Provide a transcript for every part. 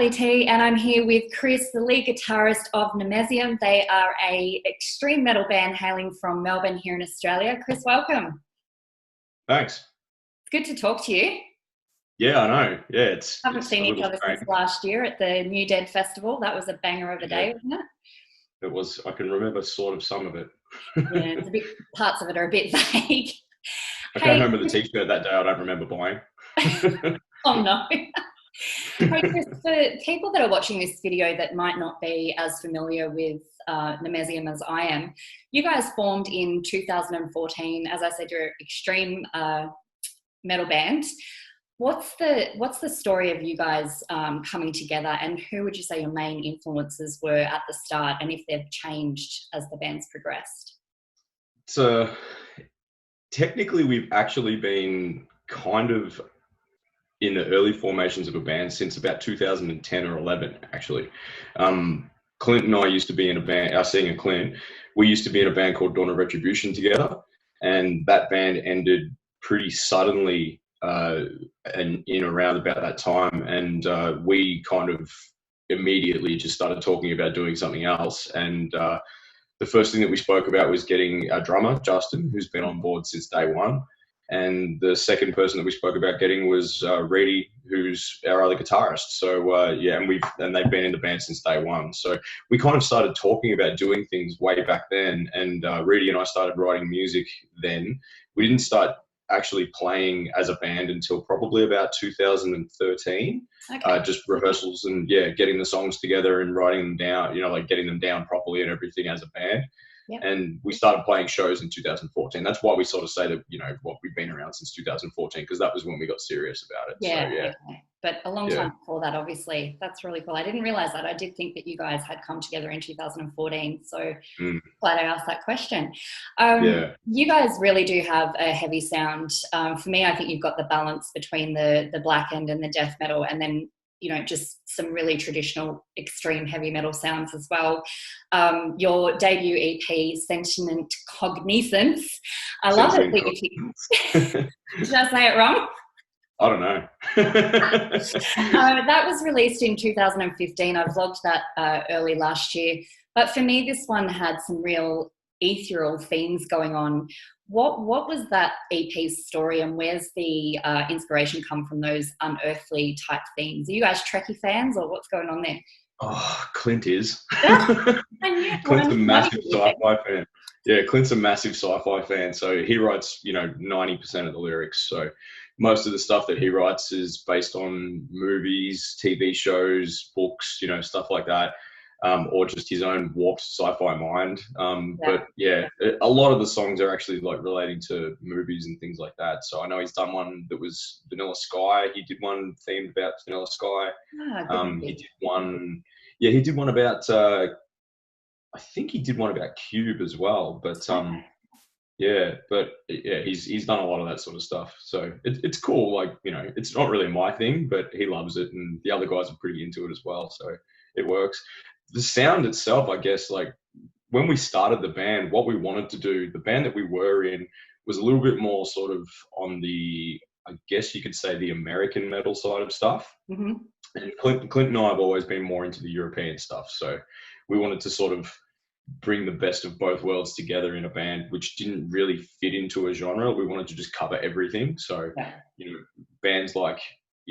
Sally T, and I'm here with Chris, the lead guitarist of Nemesium. They are a extreme metal band hailing from Melbourne here in Australia. Chris, welcome. Thanks. It's good to talk to you. Yeah, I know. Yeah, Haven't seen each other strange. since last year at the New Dead Festival. That was a banger of a day, wasn't it? It was. I can remember sort of some of it. Yeah, parts of it are a bit vague. I can't remember the t-shirt that day. I don't remember buying. Oh no. Hey Chris, for people that are watching this video that might not be as familiar with Nemesium as I am, you guys formed in 2014. As I said, you're an extreme metal band. What's the story of you guys coming together, and who would you say your main influences were at the start, and if they've changed as the band's progressed? So technically we've actually been kind of in the early formations of a band since about 2010 or 11, actually. Clint and I used to be in a band, our singer Clint, we used to be in a band called Dawn of Retribution together, and that band ended pretty suddenly and in around about that time, and we kind of immediately just started talking about doing something else, and the first thing that we spoke about was getting our drummer, Justin, who's been on board since day one. And the second person that we spoke about getting was Reedy, who's our other guitarist. So yeah, and they've been in the band since day one. So we kind of started talking about doing things way back then. And Reedy and I started writing music then. We didn't start actually playing as a band until probably about 2013. Okay. Just rehearsals and getting the songs together and writing them down, like getting them down properly and everything as a band. Yep. And we started playing shows in 2014. That's why we sort of say that, we've been around since 2014, because that was when we got serious about it. Yeah, so, okay. But a long time before that, obviously. That's really cool. I didn't realize that. I did think that you guys had come together in 2014. So glad I asked that question. You guys really do have a heavy sound. For me, I think you've got the balance between the blackened and the death metal, and then just some really traditional extreme heavy metal sounds as well. Your debut EP, Sentient Cognizance, I love it that you did I say it wrong? I don't know. That was released in 2015. I vlogged that early last year. But for me, this one had some real ethereal themes going on. What was that EP's story, and where's the inspiration come from, those unearthly type themes? Are you guys Trekkie fans, or what's going on there? Oh, Clint is. Clint's a massive sci-fi fan. Yeah, Clint's a massive sci-fi fan. So he writes, 90% of the lyrics. So most of the stuff that he writes is based on movies, TV shows, books, stuff like that. Or just his own warped sci-fi mind. But yeah, a lot of the songs are actually like relating to movies and things like that. So I know he's done one that was Vanilla Sky. He did one themed about Vanilla Sky. He did one. Yeah, he did one about. I think he did one about Cube as well. But he's done a lot of that sort of stuff. So it's cool. Like it's not really my thing, but he loves it, and the other guys are pretty into it as well. So it works. The sound itself, I guess, like when we started the band, what we wanted to do, the band that we were in was a little bit more sort of on the, I guess you could say, the American metal side of stuff. Mm-hmm. And Clint and I have always been more into the European stuff. So we wanted to sort of bring the best of both worlds together in a band, which didn't really fit into a genre. We wanted to just cover everything. So, bands like,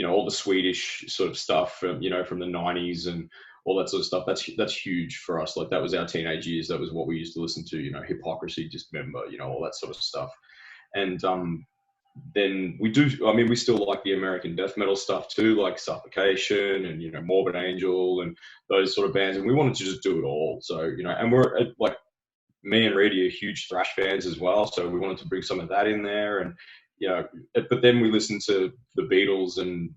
all the Swedish sort of stuff from, from the 90s and all that sort of stuff. That's huge for us. Like that was our teenage years. That was what we used to listen to, Hypocrisy, Dismember, all that sort of stuff. And then we still like the American death metal stuff too, like Suffocation and, Morbid Angel and those sort of bands. And we wanted to just do it all. So, and we're like, me and Reedy are huge thrash fans as well. So we wanted to bring some of that in there. And, but then we listened to the Beatles and,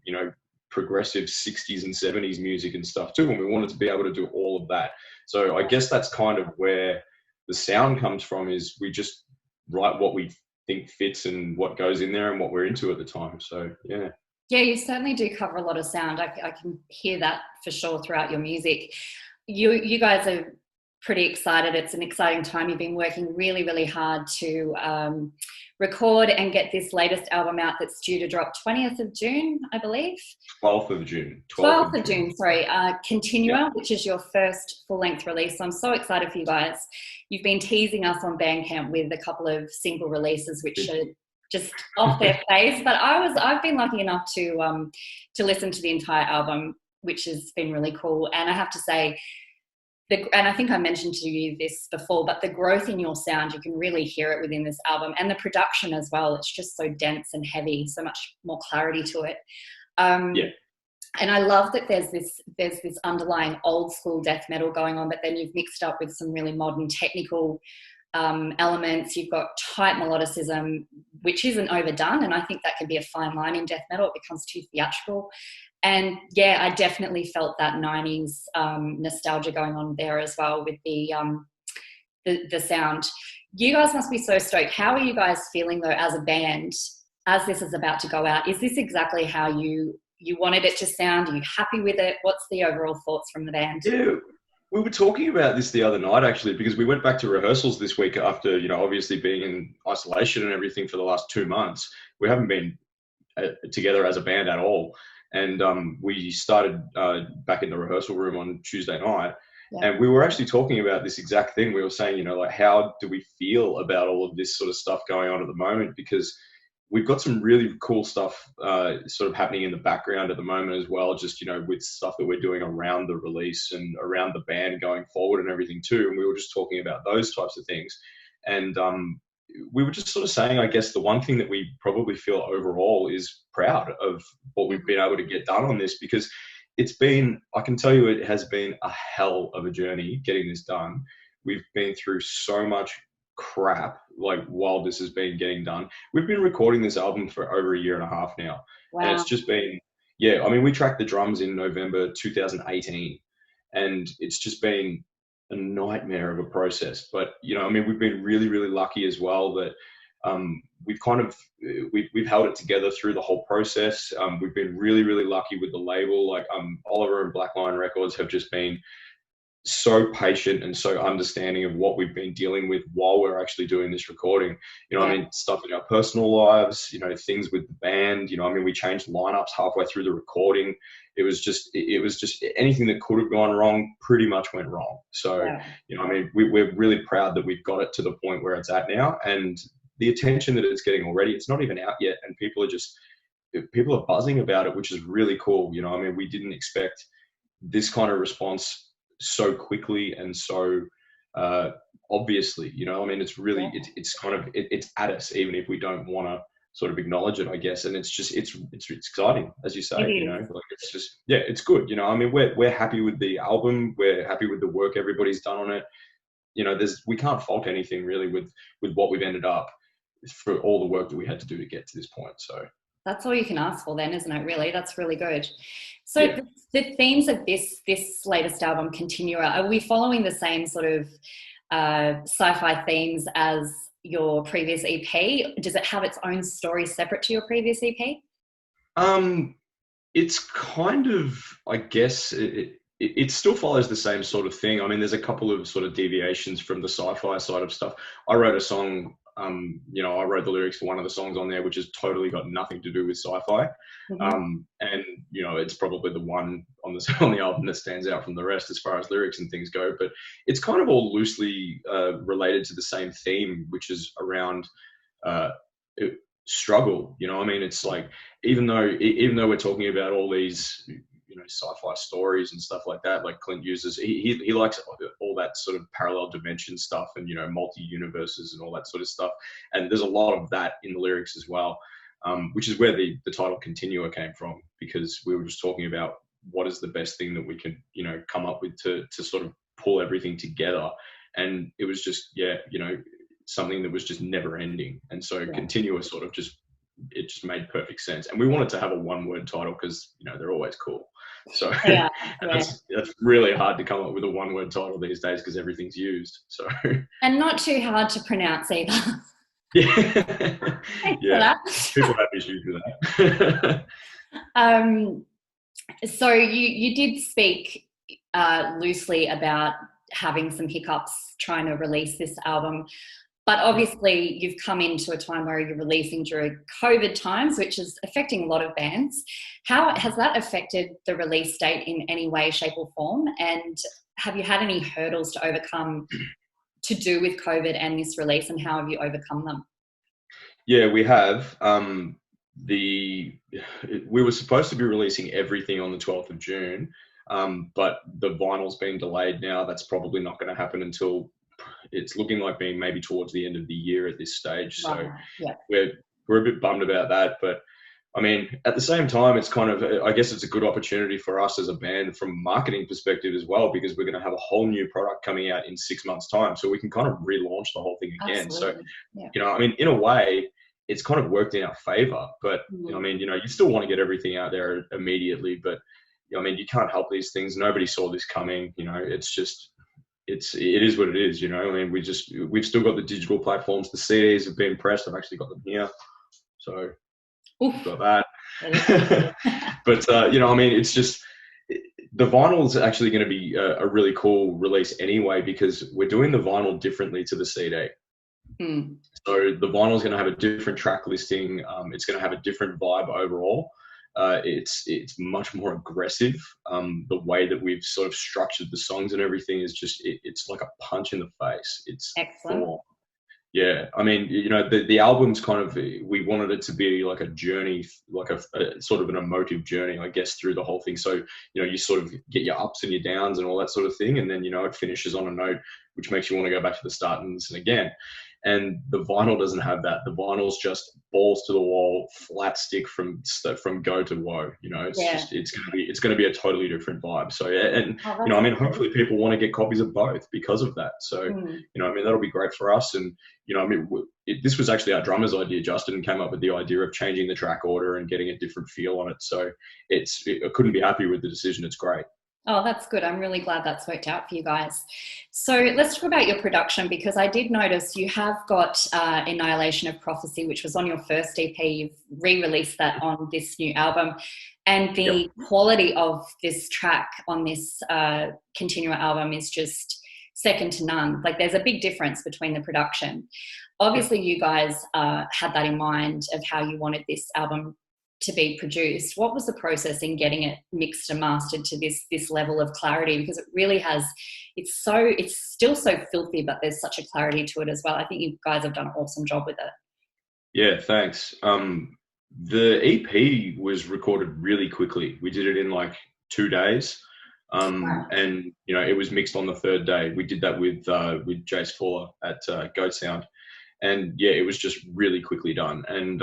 progressive 60s and 70s music and stuff too, and we wanted to be able to do all of that. So I guess that's kind of where the sound comes from, is we just write what we think fits and what goes in there and what we're into at the time. So yeah, you certainly do cover a lot of sound. I can hear that for sure throughout your music. You guys are pretty excited. It's an exciting time. You've been working really, really hard to record and get this latest album out that's due to drop 20th of June, I believe. 12th of June. 12th of June, sorry. Continua, yeah. which is your first full-length release. So I'm so excited for you guys. You've been teasing us on Bandcamp with a couple of single releases, which are just off their face. But I've been lucky enough to listen to the entire album, which has been really cool. And I have to say, and I think I mentioned to you this before, but the growth in your sound, you can really hear it within this album, and the production as well. It's just so dense and heavy, so much more clarity to it. And I love that there's this underlying old school death metal going on, but then you've mixed up with some really modern technical elements. You've got tight melodicism, which isn't overdone, and I think that can be a fine line in death metal. It becomes too theatrical. And yeah, I definitely felt that 90s nostalgia going on there as well with the sound. You guys must be so stoked. How are you guys feeling though as a band, as this is about to go out? Is this exactly how you wanted it to sound? Are you happy with it? What's the overall thoughts from the band? Yeah, we were talking about this the other night actually, because we went back to rehearsals this week after, obviously being in isolation and everything for the last 2 months. We haven't been together as a band at all. And we started back in the rehearsal room on Tuesday night. Yeah. And we were actually talking about this exact thing. We were saying, like, how do we feel about all of this sort of stuff going on at the moment? Because we've got some really cool stuff sort of happening in the background at the moment as well, just, with stuff that we're doing around the release and around the band going forward and everything too. And we were just talking about those types of things. And we were just sort of saying, I guess the one thing that we probably feel overall is proud of what we've been able to get done on this, because I can tell you, it has been a hell of a journey getting this done. We've been through so much crap, like, while this has been getting done. We've been recording this album for over 1.5 years now. Wow. And it's just been, we tracked the drums in November 2018, and it's just been a nightmare of a process. But we've been really, really lucky as well that we've held it together through the whole process. We've been really, really lucky with the label. Like Oliver and Blackline Records have just been so patient and so understanding of what we've been dealing with while we're actually doing this recording. Stuff in our personal lives, things with the band, we changed lineups halfway through the recording. It was just anything that could have gone wrong pretty much went wrong. So, we're really proud that we've got it to the point where it's at now, and the attention that it's getting already. It's not even out yet, and people are buzzing about it, which is really cool. We didn't expect this kind of response so quickly and so obviously. It's really it's at us, even if we don't want to sort of acknowledge it, I guess. And it's exciting, as you say. It's just, it's good. We're happy with the album. We're happy with the work everybody's done on it. We can't fault anything really with what we've ended up for all the work that we had to do to get to this point. So that's all you can ask for then, isn't it? Really, that's really good. So the themes of this latest album, Continua, are we following the same sort of sci-fi themes as your previous EP? Does it have its own story separate to your previous EP? It's kind of, I guess, it still follows the same sort of thing. There's a couple of sort of deviations from the sci-fi side of stuff. I wrote a song, I wrote the lyrics for one of the songs on there, which has totally got nothing to do with sci-fi. Mm-hmm. And it's probably the one on the album that stands out from the rest as far as lyrics and things go. But it's kind of all loosely related to the same theme, which is around struggle. It's like, even though we're talking about all these sci-fi stories and stuff like that, like Clint uses, he likes all that sort of parallel dimension stuff and multi-universes and all that sort of stuff, and there's a lot of that in the lyrics as well, which is where the title Continua came from, because we were just talking about what is the best thing that we can come up with to sort of pull everything together, and it was just something that was just never ending. And so Continua sort of just made perfect sense, and we wanted to have a one-word title because they're always cool. So that's really hard to come up with a one-word title these days because everything's used. So, and not too hard to pronounce either. People have issues with that. So you did speak loosely about having some hiccups trying to release this album. But obviously you've come into a time where you're releasing during COVID times, which is affecting a lot of bands. How has that affected the release date in any way, shape or form? And have you had any hurdles to overcome to do with COVID and this release, and how have you overcome them? Yeah, we have. We were supposed to be releasing everything on the 12th of June, but the vinyl's been delayed now. That's probably not going to happen until it's looking like being maybe towards the end of the year at this stage. So we're a bit bummed about that. But I mean, at the same time, it's kind of, I guess it's a good opportunity for us as a band from a marketing perspective as well, because we're going to have a whole new product coming out in 6 months' time. So we can kind of relaunch the whole thing again. Absolutely. So, you know, I mean, in a way, it's kind of worked in our favor. But, I mean, you know, you still want to get everything out there immediately. But, I mean, you can't help these things. Nobody saw this coming. You know, it's just, it is what it is, you know. I mean, we've still got the digital platforms. The CDs have been pressed. I've actually got them here. So we've got that. But, you know, I mean, it's just, the vinyl is actually going to be a really cool release anyway, because we're doing the vinyl differently to the CD. So the vinyl is going to have a different track listing. It's going to have a different vibe overall. It's much more aggressive. The way that we've sort of structured the songs and everything is just, it's like a punch in the face. It's excellent. Full. Yeah, I mean, you know, the album's kind of, we wanted it to be like a journey, like a sort of an emotive journey, I guess, through the whole thing. So, you know, you sort of get your ups and your downs and all that sort of thing. And then, you know, it finishes on a note which makes you want to go back to the start and listen again. And the vinyl doesn't have that. The vinyl's just balls to the wall, flat stick from go to woe. You know, it's gonna be a totally different vibe. So, and you know, I mean, hopefully people want to get copies of both because of that. So, you know, I mean, that'll be great for us. And you know, I mean, this was actually our drummer's idea. Justin came up with the idea of changing the track order and getting a different feel on it. So, I couldn't be happy with the decision. It's great. Oh, that's good. I'm really glad that's worked out for you guys. So let's talk about your production, because I did notice you have got Annihilation of Prophecy, which was on your first EP. You've re-released that on this new album. And the quality of this track on this Continua album is just second to none. Like, there's a big difference between the production. Obviously, you guys had that in mind of how you wanted this album to be produced. What was the process in getting it mixed and mastered to this level of clarity? Because it really has, it's still so filthy, but there's such a clarity to it as well. I think you guys have done an awesome job with it. Yeah, thanks. The EP was recorded really quickly. We did it in like 2 days. And you know, it was mixed on the third day. We did that with Jace Fuller at Goat Sound. And yeah, it was just really quickly done. And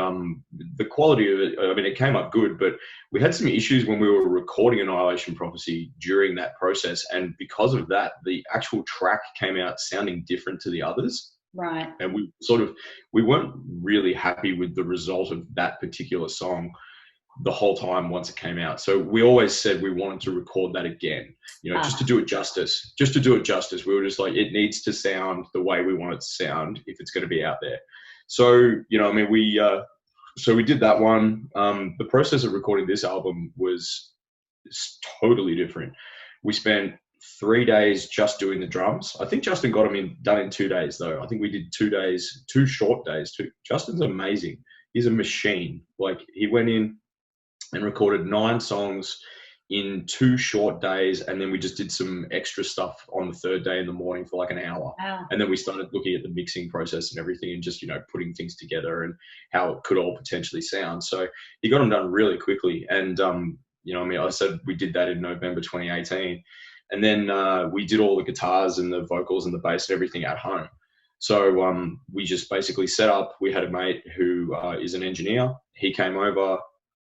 the quality of it, I mean, it came up good, but we had some issues when we were recording Annihilation Prophecy during that process. And because of that, the actual track came out sounding different to the others. Right. And we weren't really happy with the result of that particular song the whole time once it came out. So we always said we wanted to record that again, you know, just to do it justice. We were just like, it needs to sound the way we want it to sound if it's going to be out there. So, you know, I mean, we did that one. The process of recording this album was totally different. We spent 3 days just doing the drums. I think Justin got them done in 2 days though. I think we did 2 days, 2 short days too. Justin's amazing. He's a machine. Like, he went in and recorded 9 songs in 2 short days, and then we just did some extra stuff on the third day in the morning for like an hour. Wow. And then we started looking at the mixing process and everything, and just, you know, putting things together and how it could all potentially sound. So he got them done really quickly. And you know, I mean, I said we did that in November 2018, and then we did all the guitars and the vocals and the bass and everything at home. So we just basically set up. We had a mate who is an engineer. He came over,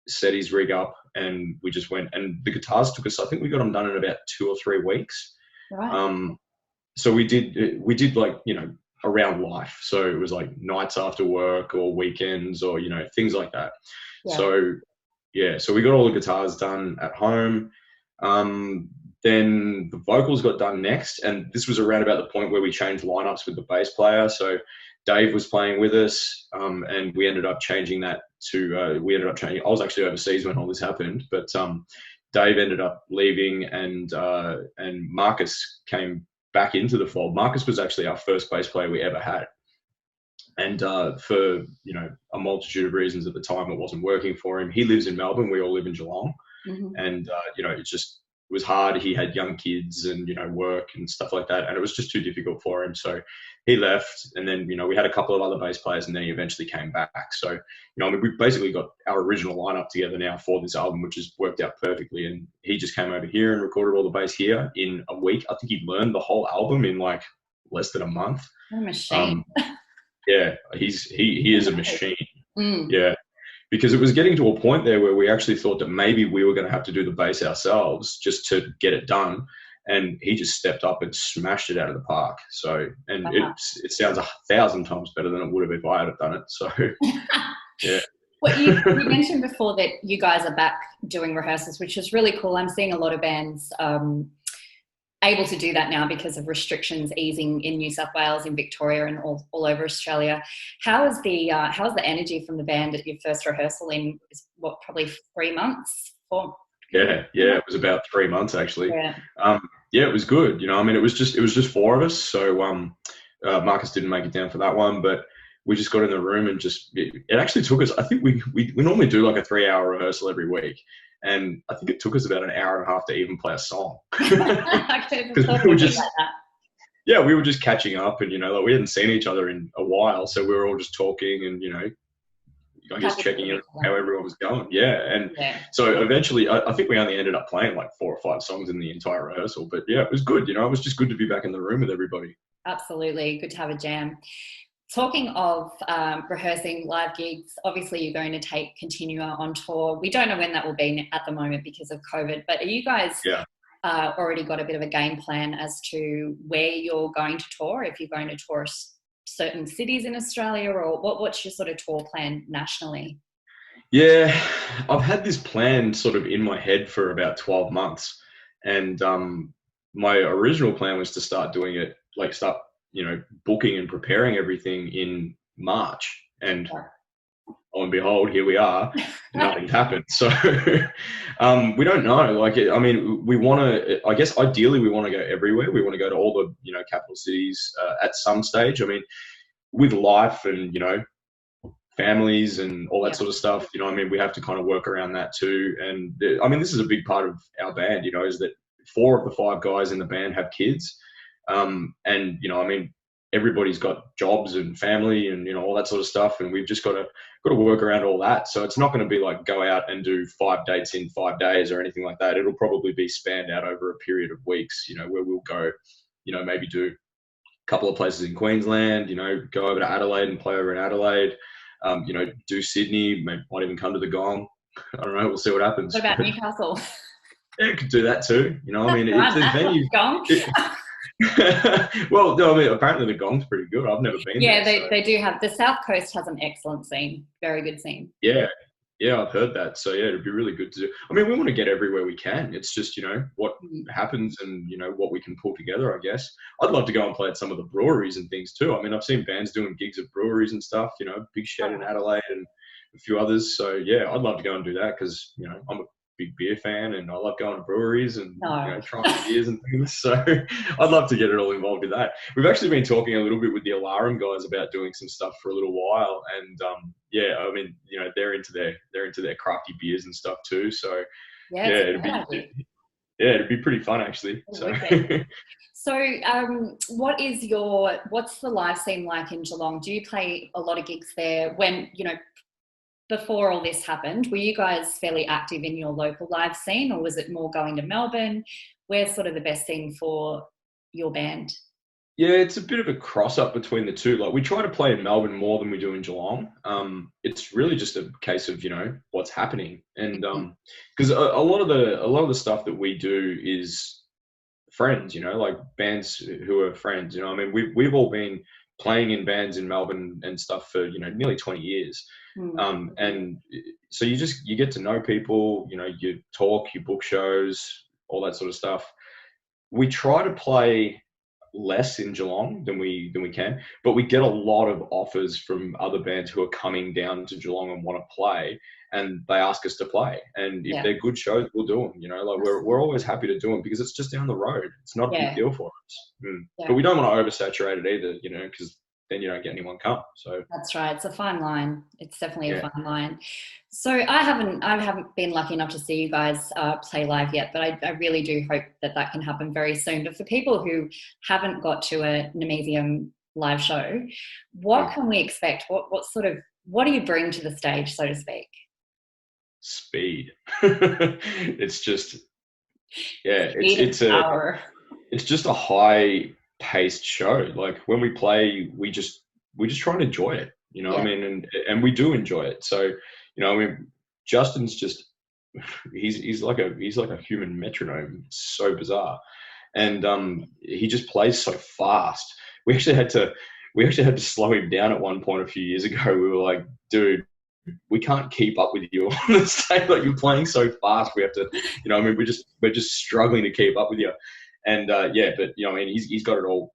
set his rig up, and we just went, and the guitars took us, I think we got them done in about 2 or 3 weeks. Right. So we did like, you know, around life. So it was like nights after work or weekends or, you know, things like that. Yeah. So yeah, so we got all the guitars done at home. Then the vocals got done next, and this was around about the point where we changed lineups with the bass player. So Dave was playing with us, and we ended up changing that to, I was actually overseas when all this happened, but Dave ended up leaving, and Marcus came back into the fold. Marcus was actually our first bass player we ever had. And for, you know, a multitude of reasons at the time, it wasn't working for him. He lives in Melbourne. We all live in Geelong. And, you know, it was hard. He had young kids and, you know, work and stuff like that. And it was just too difficult for him. So he left. And then, you know, we had a couple of other bass players, and then he eventually came back. So, you know, I mean, we've basically got our original lineup together now for this album, which has worked out perfectly. And he just came over here and recorded all the bass here in a week. I think he learned the whole album in like less than a month. What a machine. Yeah, he is a machine. Yeah, because it was getting to a point there where we actually thought that maybe we were going to have to do the bass ourselves just to get it done. And he just stepped up and smashed it out of the park. So, and it sounds 1,000 times better than it would have if I had done it. So, yeah. Well, you mentioned before that you guys are back doing rehearsals, which is really cool. I'm seeing a lot of bands able to do that now because of restrictions easing in New South Wales, in Victoria, and all over Australia. How's the energy from the band at your first rehearsal in probably 3 months? Yeah, it was about 3 months actually. Yeah, it was good. You know, I mean, it was just four of us. So Marcus didn't make it down for that one, but we just got in the room and it actually took us. I think we normally do like a 3-hour rehearsal every week. And I think it took us about an hour and a half to even play a song. Because we were just catching up, and, you know, like we hadn't seen each other in a while. So we were all just talking and, you know, I guess checking in how everyone was going. So eventually I think we only ended up playing like 4 or 5 songs in the entire rehearsal. But yeah, it was good. You know, it was just good to be back in the room with everybody. Absolutely. Good to have a jam. Talking of rehearsing live gigs, obviously you're going to take Continua on tour. We don't know when that will be at the moment because of COVID, but are you guys already got a bit of a game plan as to where you're going to tour, if you're going to tour certain cities in Australia, or what's your sort of tour plan nationally? Yeah, I've had this plan sort of in my head for about 12 months. And my original plan was to start doing it, like you know, booking and preparing everything in March, and lo and behold, here we are. Nothing's happened. So we don't know. Like, I mean, we want to. I guess ideally, we want to go everywhere. We want to go to all the, you know, capital cities at some stage. I mean, with life and, you know, families and all that sort of stuff. You know, I mean, we have to kind of work around that too. And I mean, this is a big part of our band. You know, is that 4 of the 5 guys in the band have kids. And, you know, I mean, everybody's got jobs and family and, you know, all that sort of stuff. And we've just got to work around all that. So it's not going to be like go out and do 5 dates in 5 days or anything like that. It'll probably be spanned out over a period of weeks, you know, where we'll go, you know, maybe do a couple of places in Queensland, you know, go over to Adelaide and play over in Adelaide, you know, do Sydney, might even come to the Gong. I don't know. We'll see what happens. What about Newcastle? Yeah, could do that too. You know, I mean, it's a venue. Well, no, I mean, apparently the Gong's pretty good. I've never been there. Yeah, they do have. The South Coast has an excellent scene. Very good scene. Yeah, I've heard that. So yeah, it'd be really good to do. I mean, we want to get everywhere we can. It's just, you know, what happens and, you know, what we can pull together, I guess. I'd love to go and play at some of the breweries and things too. I mean, I've seen bands doing gigs at breweries and stuff, you know, Big Shed in Adelaide and a few others. So yeah, I'd love to go and do that because, you know, I'm a big beer fan and I love going to breweries and you know, trying beers and things. So I'd love to get it all involved in that. We've actually been talking a little bit with the Alarum guys about doing some stuff for a little while, and yeah, I mean, you know, they're into their crafty beers and stuff too. So it'd be pretty fun actually. So. What's the live scene like in Geelong? Do you play a lot of gigs there? When, you know, before all this happened, were you guys fairly active in your local live scene, or was it more going to Melbourne? Where's sort of the best scene for your band? Yeah, it's a bit of a cross-up between the two. Like, we try to play in Melbourne more than we do in Geelong. It's really just a case of, you know, what's happening. And because a lot of the stuff that we do is friends, you know, like bands who are friends. You know, I mean, we've all been playing in bands in Melbourne and stuff for, you know, nearly 20 years. And so you get to know people, you know, you talk, you book shows, all that sort of stuff. We try to play less in Geelong than we can, but we get a lot of offers from other bands who are coming down to Geelong and want to play, and they ask us to play. And if they're good shows, we'll do them. You know, like we're always happy to do them because it's just down the road. It's not a big deal for us. But we don't want to oversaturate it either, you know, because then you don't get anyone come. So that's right. It's a fine line. It's definitely a fine line. So I haven't been lucky enough to see you guys play live yet, but I really do hope that can happen very soon. But for people who haven't got to a Nemesium live show, what can we expect? What do you bring to the stage, so to speak? Speed. It's just, it's just a high paced show. Like when we play, we just try and enjoy it, you know. I mean, and we do enjoy it. So, you know, I mean, Justin's just he's like a human metronome. It's so bizarre, and he just plays so fast. We actually had to slow him down at one point a few years ago. We were like, dude, we can't keep up with you on the stage. Like, you're playing so fast. We have to, you know, I mean, we're just struggling to keep up with you. And but you know, I mean, he's got it all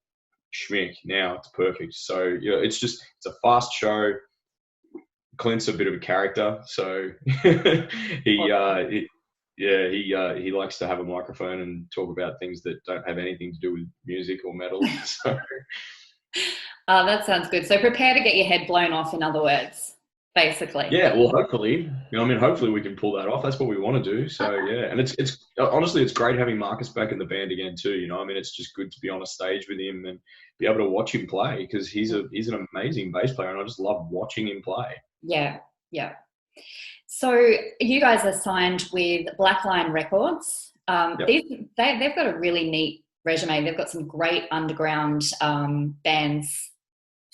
schmick now. It's perfect. So, you know, it's a fast show. Clint's a bit of a character, so he likes to have a microphone and talk about things that don't have anything to do with music or metal. So that sounds good. So prepare to get your head blown off, in other words. Basically. Yeah, well, hopefully, you know, I mean, hopefully we can pull that off. That's what we want to do. So yeah, and it's honestly, it's great having Marcus back in the band again too. You know, I mean, it's just good to be on a stage with him and be able to watch him play because he's an amazing bass player, and I just love watching him play. Yeah. So you guys are signed with Black Lion Records. They've got a really neat resume. They've got some great underground bands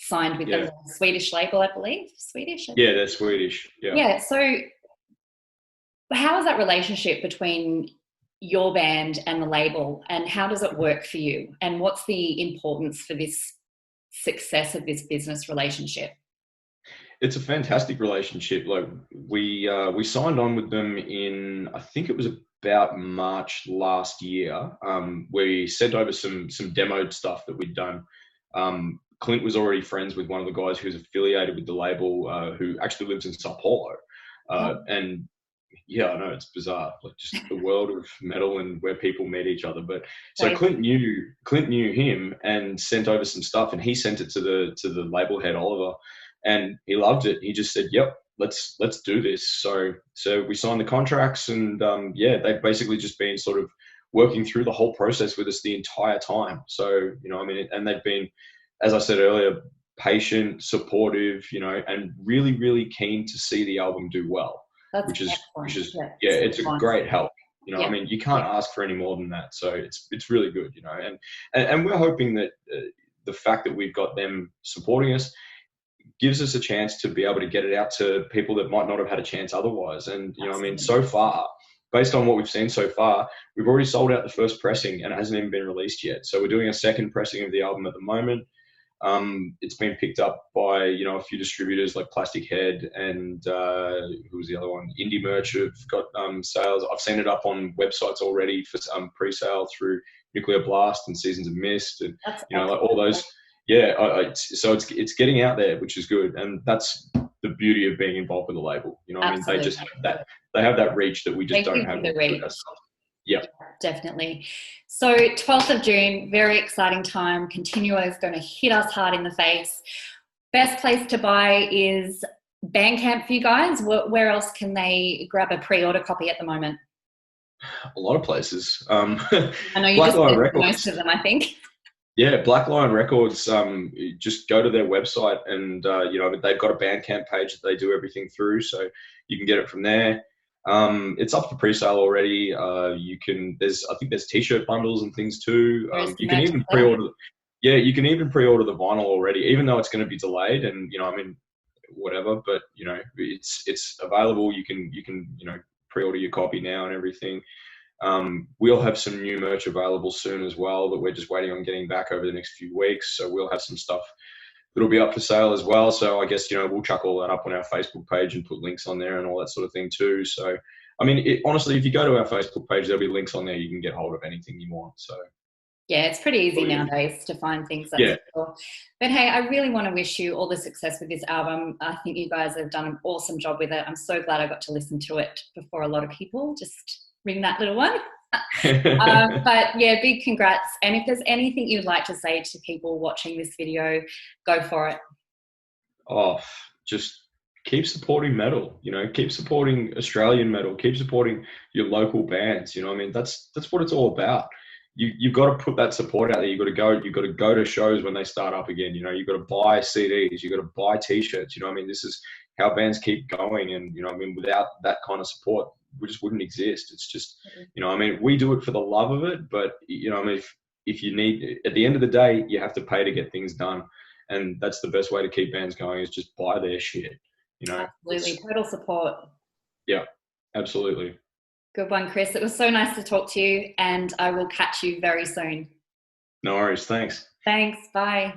signed with them. Swedish label, I believe. Swedish? Yeah, they're Swedish. Yeah. Yeah. So how is that relationship between your band and the label, and how does it work for you? And what's the importance for this success of this business relationship? It's a fantastic relationship. Like we signed on with them in, I think it was about March last year. We sent over some demoed stuff that we'd done. Clint was already friends with one of the guys who's affiliated with the label, who actually lives in Sao Paulo. And yeah, I know, it's bizarre, like just the world of metal and where people meet each other. But so Clint knew him and sent over some stuff, and he sent it to the label head, Oliver, and he loved it. He just said, "Yep, let's do this." So we signed the contracts, and they've basically just been sort of working through the whole process with us the entire time. So, you know, I mean, and they've been, as I said earlier, patient, supportive, you know, and really, really keen to see the album do well. Which is it's a great help. You know, I mean, you can't ask for any more than that. So it's really good, you know, and we're hoping that the fact that we've got them supporting us gives us a chance to be able to get it out to people that might not have had a chance otherwise. And, you know, I mean, so far, based on what we've seen so far, we've already sold out the first pressing and it hasn't even been released yet. So we're doing a second pressing of the album at the moment. It's been picked up by, you know, a few distributors like Plastic Head and who was the other one? Indie Merch have got sales. I've seen it up on websites already for pre-sale through Nuclear Blast and Seasons of Mist, and you know, like all those. Yeah, so it's getting out there, which is good, and that's the beauty of being involved with a label. You know, I mean, they just have that. They have that reach that we just don't have. The reach. Yeah, definitely. So 12th of June, very exciting time. Continua is going to hit us hard in the face. Best place to buy is Bandcamp for you guys. Where else can they grab a pre-order copy at the moment? A lot of places. I know you just said most of them, I think. Yeah, Black Lion Records, just go to their website and, you know, they've got a Bandcamp page that they do everything through, so you can get it from there. It's up for pre-sale already. I think there's t-shirt bundles and things too. You can even pre-order. Yeah, you can even pre-order the vinyl already, even though it's going to be delayed. And, you know, I mean, whatever, but, you know, it's available. You can, you know, pre-order your copy now and everything. We'll have some new merch available soon as well that we're just waiting on getting back over the next few weeks. So we'll have some stuff that'll be up for sale as well. So I guess, you know, we'll chuck all that up on our Facebook page and put links on there and all that sort of thing too. So, I mean, honestly, if you go to our Facebook page, there'll be links on there. You can get hold of anything you want. So, Yeah, it's pretty easy nowadays to find things. That's cool. But hey, I really want to wish you all the success with this album. I think you guys have done an awesome job with it. I'm so glad I got to listen to it before a lot of people. Just ring that little one. But yeah, big congrats. And if there's anything you'd like to say to people watching this video, go for it. Oh, just keep supporting metal, you know, keep supporting Australian metal, keep supporting your local bands. You know what I mean? That's what it's all about. You've got to put that support out there. You've got to go to shows when they start up again. You know, you've got to buy CDs, you've got to buy t-shirts. You know what I mean? This is how bands keep going. And, you know what I mean, without that kind of support, we just wouldn't exist. It's just, you know, I mean, we do it for the love of it, but, you know, I mean, if you need, at the end of the day, you have to pay to get things done. And that's the best way to keep bands going, is just buy their shit, you know? Absolutely. Total support. Yeah, absolutely. Good one, Chris. It was so nice to talk to you, and I will catch you very soon. No worries. Thanks. Thanks. Bye.